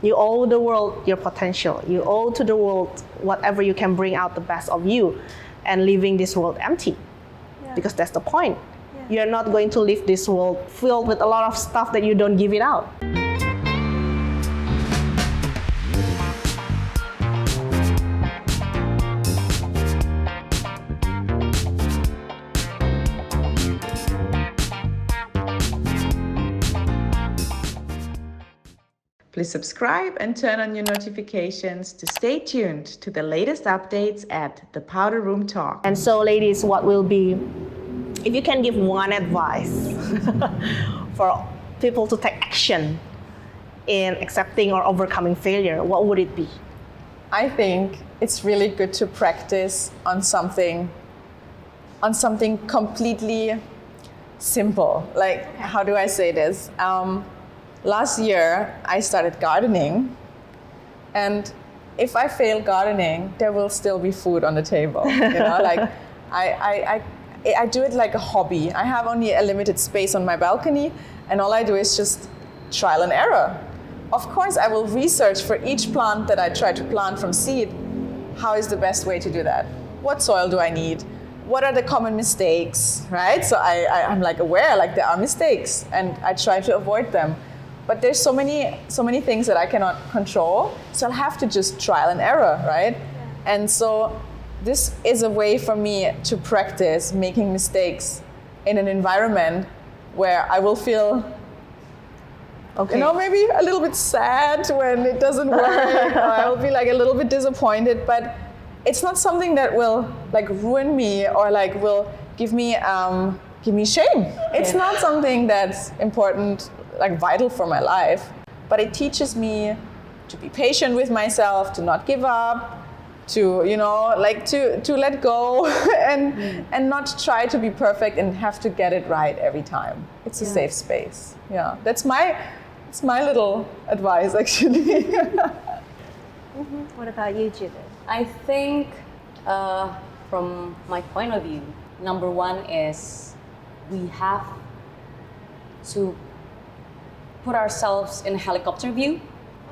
You owe the world your potential. You owe to the world whatever you can bring out the best of you, and leaving this world empty. Because that's the point. You're not going to leave this world filled with a lot of stuff that you don't give it out. Please subscribe and turn on your notifications to stay tuned to the latest updates at the Powder Room Talk. And so, ladies, what will be, if you can give one advice for people to take action in accepting or overcoming failure, what would it be? I think it's really good to practice on something completely simple. Like, how do I say this? Last year, I started gardening, and if I fail gardening, there will still be food on the table. You know, like I do it like a hobby. I have only a limited space on my balcony, and all I do is just trial and error. Of course, I will research for each plant that I try to plant from seed. How is the best way to do that? What soil do I need? What are the common mistakes, right? So I'm like aware, like there are mistakes, and I try to avoid them. But there's so many things that I cannot control, so I'll have to just trial and error, right? Yeah. And so this is a way for me to practice making mistakes in an environment where I will feel, you know, maybe a little bit sad when it doesn't work, or I will be like a little bit disappointed, but it's not something that will like ruin me or like will give me shame. It's not something that's important, like vital for my life, but it teaches me to be patient with myself, to not give up, to, you know, like to let go and not try to be perfect and have to get it right every time. It's a safe space. Yeah, it's my little advice, actually. What about you, Judith? I think from my point of view, number one is we have to put ourselves in helicopter view.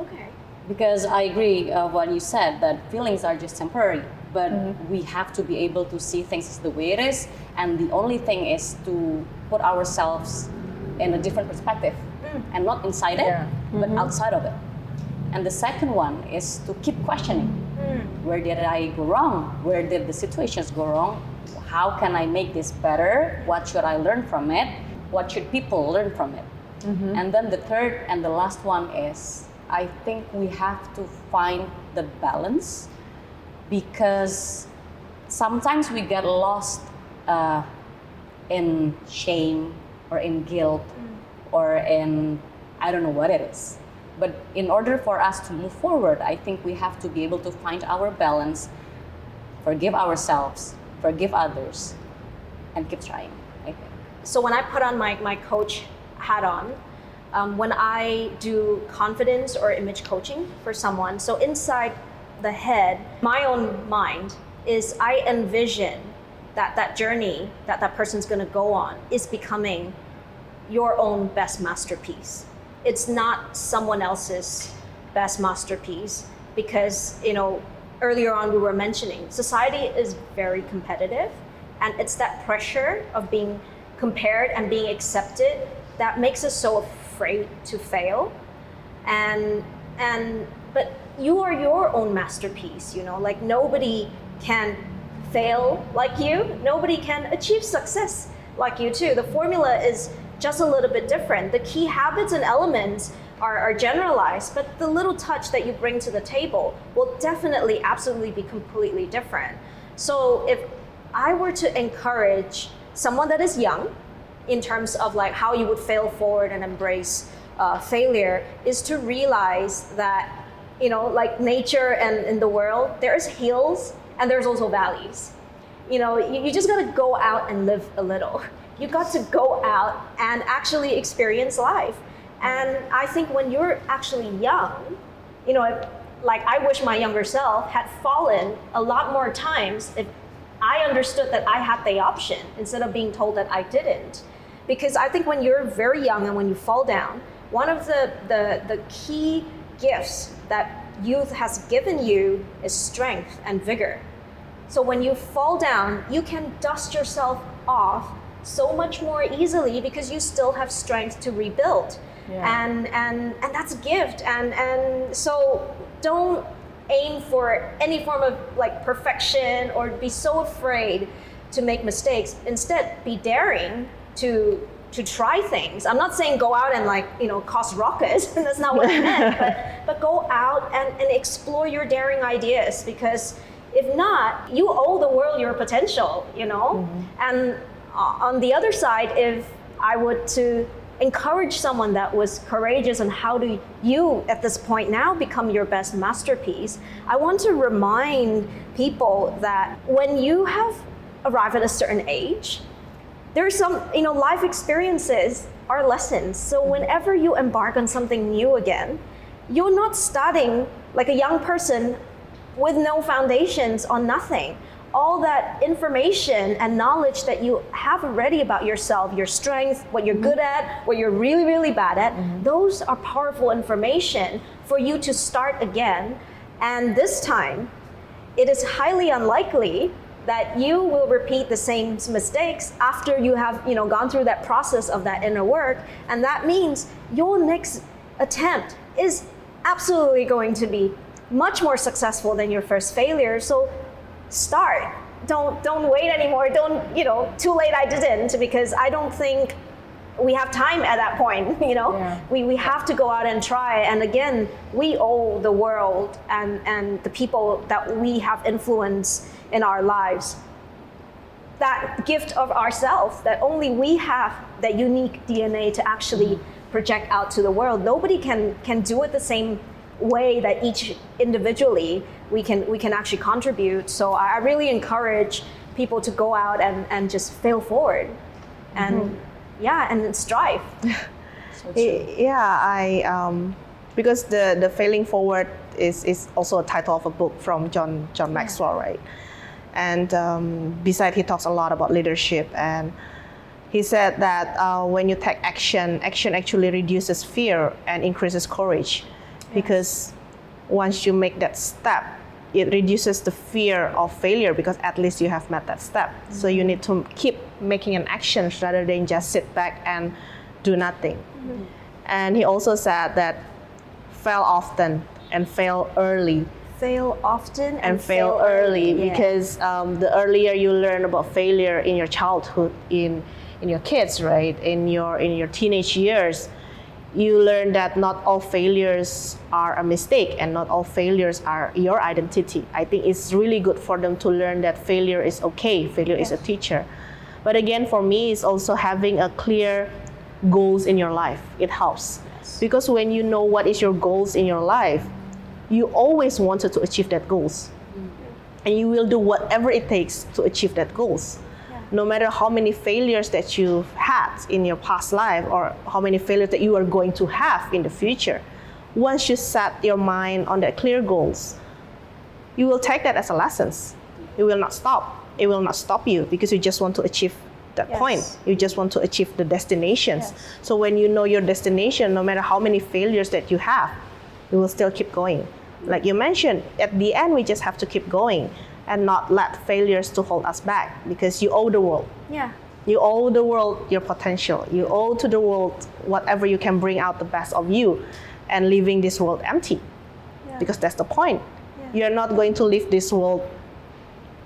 Okay. Because I agree what you said, that feelings are just temporary, but we have to be able to see things the way it is, and the only thing is to put ourselves in a different perspective, and not inside it, but outside of it. And the second one is to keep questioning. Where did I go wrong? Where did the situations go wrong? How can I make this better? What should I learn from it? What should people learn from it? And then the third and the last one is, I think we have to find the balance, because sometimes we get lost in shame or in guilt or in, I don't know what it is. But in order for us to move forward, I think we have to be able to find our balance, forgive ourselves, forgive others, and keep trying, I think. So when I put on my coach hat on, when I do confidence or image coaching for someone, so inside the head, my own mind is I envision that journey that person's gonna go on is becoming your own best masterpiece. It's not someone else's best masterpiece, because, you know, earlier on we were mentioning society is very competitive, and it's that pressure of being compared and being accepted that makes us so afraid to fail. But you are your own masterpiece, you know, like nobody can fail like you, nobody can achieve success like you too. The formula is just a little bit different. The key habits and elements are generalized, but the little touch that you bring to the table will definitely, absolutely be completely different. So if I were to encourage someone that is young, in terms of like how you would fail forward and embrace failure, is to realize that, you know, like nature and in the world, there's hills and there's also valleys. You know, you just gotta go out and live a little. You got to go out and actually experience life. And I think when you're actually young, you know, like I wish my younger self had fallen a lot more times if I understood that I had the option instead of being told that I didn't. Because I think when you're very young and when you fall down, one of the key gifts that youth has given you is strength and vigor. So when you fall down, you can dust yourself off so much more easily because you still have strength to rebuild. And that's a gift. And so don't aim for any form of like perfection or be so afraid to make mistakes. Instead, be daring to try things. I'm not saying go out and like, cause ruckus. That's not what I meant. But go out and explore your daring ideas, because if not, you owe the world your potential, And on the other side, if I were to encourage someone that was courageous and how do you at this point now become your best masterpiece, I want to remind people that when you have arrived at a certain age, there's some, life experiences are lessons. So whenever you embark on something new again, you're not starting like a young person with no foundations on nothing. All that information and knowledge that you have already about yourself, your strengths, what you're good at, what you're really, really bad at, those are powerful information for you to start again. And this time, it is highly unlikely that you will repeat the same mistakes after you have gone through that process of that inner work. And that means your next attempt is absolutely going to be much more successful than your first failure. So start. Don't wait anymore. Don't, too late I didn't, because I don't think we have time at that point, We have to go out and try. And again, we owe the world and the people that we have influence in our lives that gift of ourselves, that only we have that unique DNA to actually project out to the world. Nobody can do it the same way that each individually we can actually contribute. So I really encourage people to go out and just fail forward and and strive. Because the failing forward is also a title of a book from John Maxwell, right? And besides, he talks a lot about leadership, and he said that when you take action actually reduces fear and increases courage. Because once you make that step, it reduces the fear of failure, because at least you have met that step. So you need to keep making an action rather than just sit back and do nothing. And he also said that fail often and fail early. Fail often and fail early. Because the earlier you learn about failure in your childhood, in your kids, right, in your teenage years, you learn that not all failures are a mistake and not all failures are your identity. I think it's really good for them to learn that failure is okay, failure is a teacher. But again, for me, it's also having a clear goals in your life. It helps. Because when you know what is your goals in your life, you always wanted to achieve that goals. And you will do whatever it takes to achieve that goals. No matter how many failures that you've had in your past life or how many failures that you are going to have in the future, once you set your mind on that clear goals, you will take that as a lessons. You will not stop. It will not stop you because you just want to achieve that point. You just want to achieve the destinations. So when you know your destination, no matter how many failures that you have, you will still keep going. Like you mentioned, at the end, we just have to keep going and not let failures to hold us back, because you owe the world. You owe the world your potential. You owe to the world whatever you can bring out the best of you, and leaving this world empty. Because that's the point. You're not going to leave this world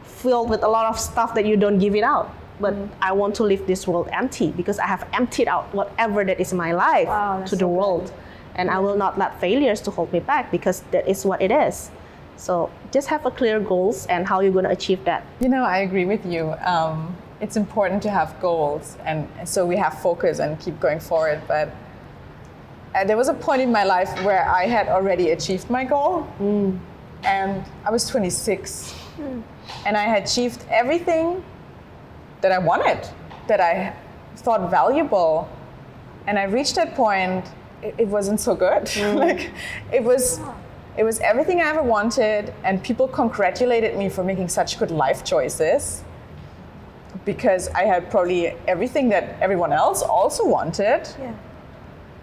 filled with a lot of stuff that you don't give it out. But I want to leave this world empty because I have emptied out whatever that is in my life to the world. And I will not let failures to hold me back, because that is what it is. So just have a clear goals and how you're going to achieve that. I agree with you. It's important to have goals, and so we have focus and keep going forward. But there was a point in my life where I had already achieved my goal, and I was 26, and I had achieved everything that I wanted, that I thought valuable, and I reached that point. It wasn't so good. It was everything I ever wanted, and people congratulated me for making such good life choices because I had probably everything that everyone else also wanted.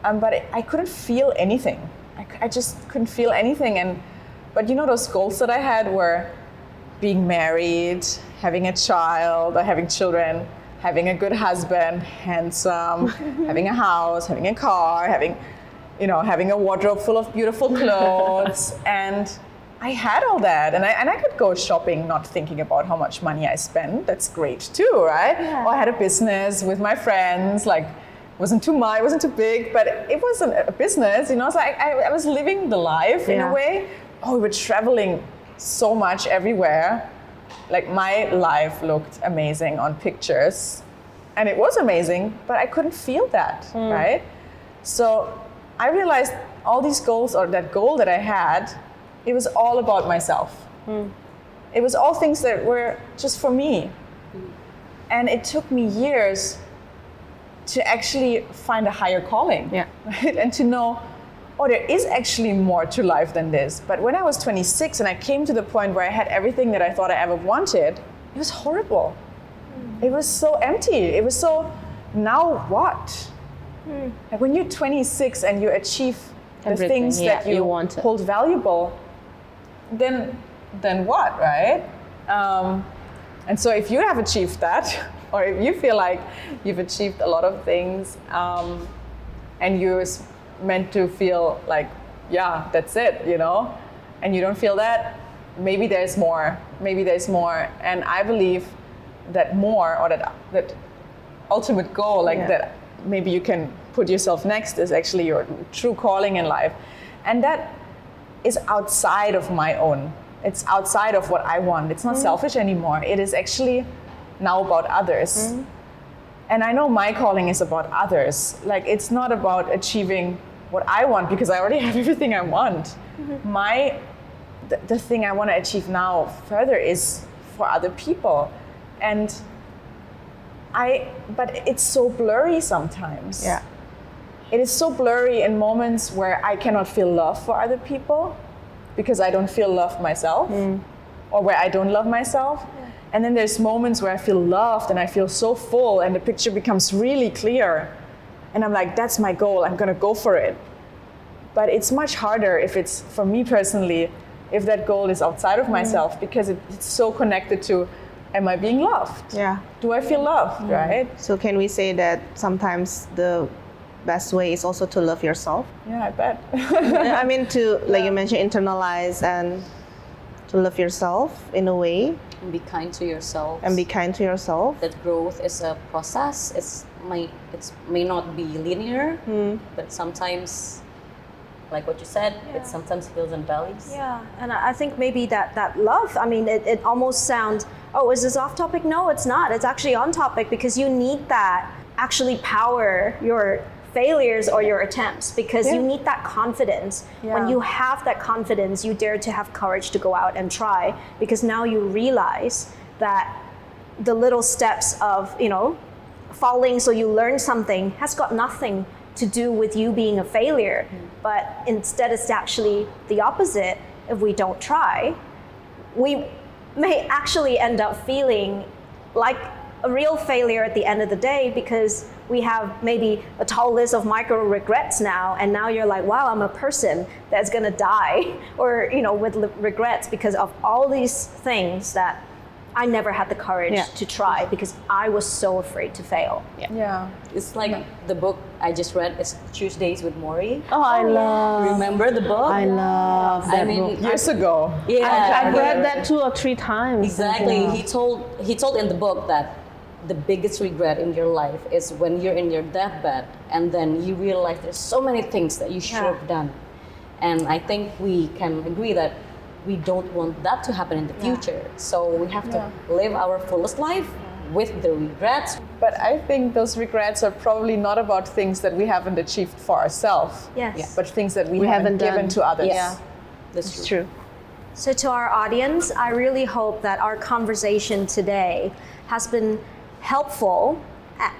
But I couldn't feel anything. I just couldn't feel anything. But you know, those goals that I had were being married, having a child or having children, having a good husband, handsome, having a house, having a car, having a wardrobe full of beautiful clothes. And I had all that, and I could go shopping not thinking about how much money I spend. That's great too, right? Yeah. Or I had a business with my friends, like wasn't too big, but it wasn't a business, So I was living the life in a way. Oh, we were traveling so much everywhere. Like my life looked amazing on pictures, and it was amazing, but I couldn't feel that, right? So I realized all these goals, or that goal that I had, it was all about myself. It was all things that were just for me. And it took me years to actually find a higher calling, right? And to know, oh, there is actually more to life than this. But when I was 26 and I came to the point where I had everything that I thought I ever wanted, it was horrible. It was so empty. It was so, now what? Like when you're 26 and you achieve the things that you hold valuable, then what, right? And so if you have achieved that, or if you feel like you've achieved a lot of things, and you're meant to feel like, yeah, that's it, and you don't feel that, maybe there's more. And I believe that more, or that ultimate goal, that maybe you can put yourself next, is actually your true calling in life. And that is outside of my own. It's outside of what I want. It's not selfish anymore. It is actually now about others. And I know my calling is about others. Like, it's not about achieving what I want, because I already have everything I want. The thing I want to achieve now further is for other people. But it's so blurry sometimes. Yeah. It is so blurry in moments where I cannot feel love for other people because I don't feel love myself, or where I don't love myself. And then there's moments where I feel loved and I feel so full, and the picture becomes really clear. And I'm like, that's my goal, I'm gonna go for it. But it's much harder if it's, for me personally, if that goal is outside of myself, because it's so connected to, am I being loved? Yeah. Do I feel loved, right? So can we say that sometimes the best way is also to love yourself? Yeah, I bet. I mean, to, like you mentioned, internalize and to love yourself in a way. And be kind to yourself. That growth is a process. It may not be linear, but sometimes, like what you said, it sometimes hills and valleys. Yeah, and I think maybe that love, I mean, it almost sounds, oh, is this off topic? No, it's not. It's actually on topic, because you need that actually power your failures or your attempts, because you need that confidence. When you have that confidence, you dare to have courage to go out and try, because now you realize that the little steps of, falling so you learn something has got nothing to do with you being a failure, but instead it's actually the opposite. If we don't try, we may actually end up feeling like a real failure at the end of the day, because we have maybe a tall list of micro regrets now, and now you're like, wow, I'm a person that's gonna die, or with regrets because of all these things that I never had the courage to try, because I was so afraid to fail. Yeah. It's like the book I just read is Tuesdays with Morrie. Oh, I love. Remember the book? I love that book. Years ago. Yeah, I've read that 2 or 3 times. Exactly. He told in the book that the biggest regret in your life is when you're in your deathbed and then you realize there's so many things that you should have done. And I think we can agree that we don't want that to happen in the future. So we have to live our fullest life with the regrets. But I think those regrets are probably not about things that we haven't achieved for ourselves, but things that we haven't given to others. Yes. That's true. So to our audience, I really hope that our conversation today has been helpful,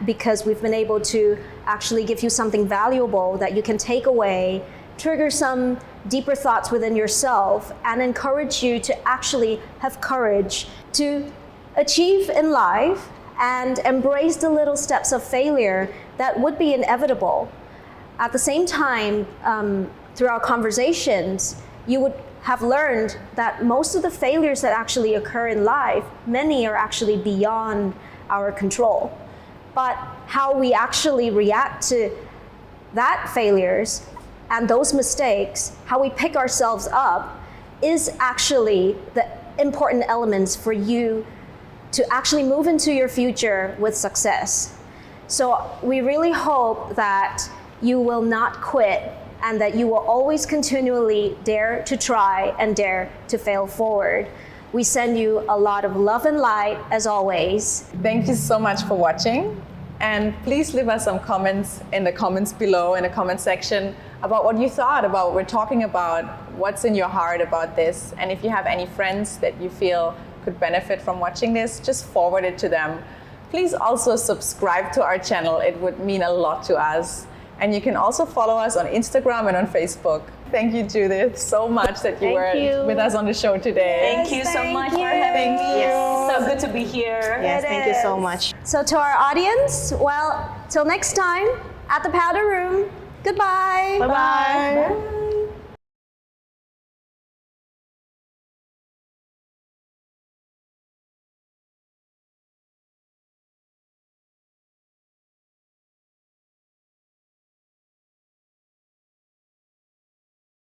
because we've been able to actually give you something valuable that you can take away, trigger some deeper thoughts within yourself, and encourage you to actually have courage to achieve in life and embrace the little steps of failure that would be inevitable. At the same time, through our conversations, you would have learned that most of the failures that actually occur in life, many are actually beyond our control. But how we actually react to that failures and those mistakes, how we pick ourselves up, is actually the important elements for you to actually move into your future with success. So we really hope that you will not quit and that you will always continually dare to try and dare to fail forward. We send you a lot of love and light as always. Thank you so much for watching. And please leave us some comments in the comments below, in the comment section, about what you thought about what we're talking about, what's in your heart about this. And if you have any friends that you feel could benefit from watching this, just forward it to them. Please also subscribe to our channel. It would mean a lot to us. And you can also follow us on Instagram and on Facebook. Thank you, Judith, so much that you were with us on the show today. Thank you so much for having me. Yes. So good to be here. Yes, thank you so much. So to our audience, well, till next time at the Powder Room, goodbye. Bye-bye. Bye.